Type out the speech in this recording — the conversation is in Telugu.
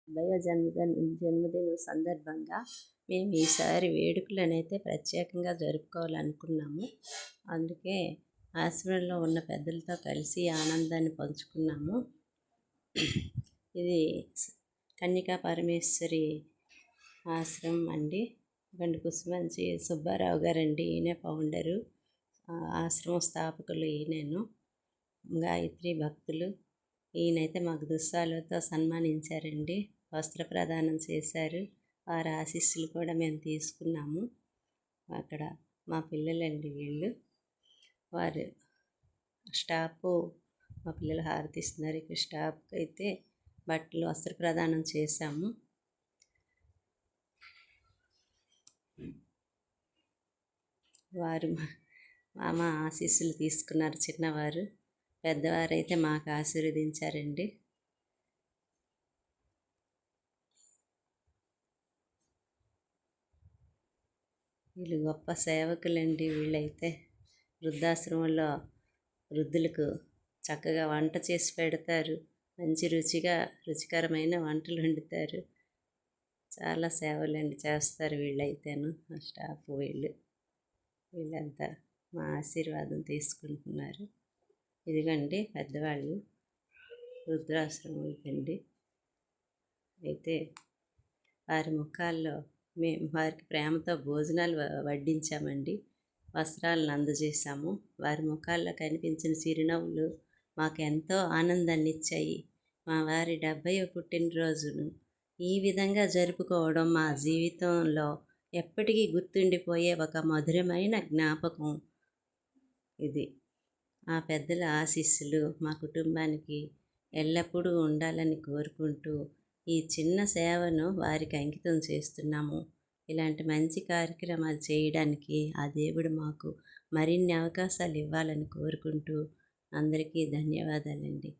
అభయ జన్మదినం సందర్భంగా మేము ఈసారి వేడుకలనైతే ప్రత్యేకంగా జరుపుకోవాలనుకున్నాము. అందుకే ఆశ్రమంలో ఉన్న పెద్దలతో కలిసి ఆనందాన్ని పంచుకున్నాము. ఇది కన్యకా పరమేశ్వరి ఆశ్రమం అండి. గండి కుసుమంచి సుబ్బారావు గారండి, ఈయనే ఫౌండరు, ఆశ్రమం స్థాపకులు ఈయనేను. గాయత్రి భక్తులు. ఈయనైతే మాకు దుస్సాలతో సన్మానించారండి, వస్త్ర ప్రదానం చేశారు. వారి ఆశీస్సులు కూడా మేము తీసుకున్నాము. అక్కడ మా పిల్లలండి వీళ్ళు, వారు స్టాఫ్, మా పిల్లలు హారతి ఇస్తున్నారు. ఇక్కడ స్టాఫ్కి అయితే బట్టలు వస్త్ర ప్రదానం చేశాము. వారు మా ఆశీస్సులు తీసుకున్నారు. చిన్నవారు, పెద్దవారైతే మాకు ఆశీర్వదించారండి. వీళ్ళు గొప్ప సేవకులండి. వీళ్ళైతే వృద్ధాశ్రమంలో వృద్ధులకు చక్కగా వంట చేసి పెడతారు. మంచి రుచికరమైన వంటలు వండుతారు. చాలా సేవలండి చేస్తారు వీళ్ళైతేను. మా స్టాఫ్ వీళ్ళంతా మా ఆశీర్వాదం తీసుకుంటున్నారు. ఇదిగండి పెద్దవాళ్ళు వృద్ధాశ్రమం అండి. అయితే వారి ముఖాల్లో మేము వారికి ప్రేమతో భోజనాలు వడ్డించామండి, వస్త్రాలను అందజేశాము. వారి ముఖాల్లో కనిపించిన చిరునవ్వులు మాకు ఎంతో ఆనందాన్ని ఇచ్చాయి. మా వారి 70వ పుట్టినరోజును ఈ విధంగా జరుపుకోవడం మా జీవితంలో ఎప్పటికీ గుర్తుండిపోయే ఒక మధురమైన జ్ఞాపకం ఇది. ఆ పెద్దల ఆశీస్సులు మా కుటుంబానికి ఎల్లప్పుడూ ఉండాలని కోరుకుంటూ ఈ చిన్న సేవను వారికి అంకితం చేస్తున్నాము. ఇలాంటి మంచి కార్యక్రమాలు చేయడానికి ఆ దేవుడు మాకు మరిన్ని అవకాశాలు ఇవ్వాలని కోరుకుంటూ అందరికీ ధన్యవాదాలండి.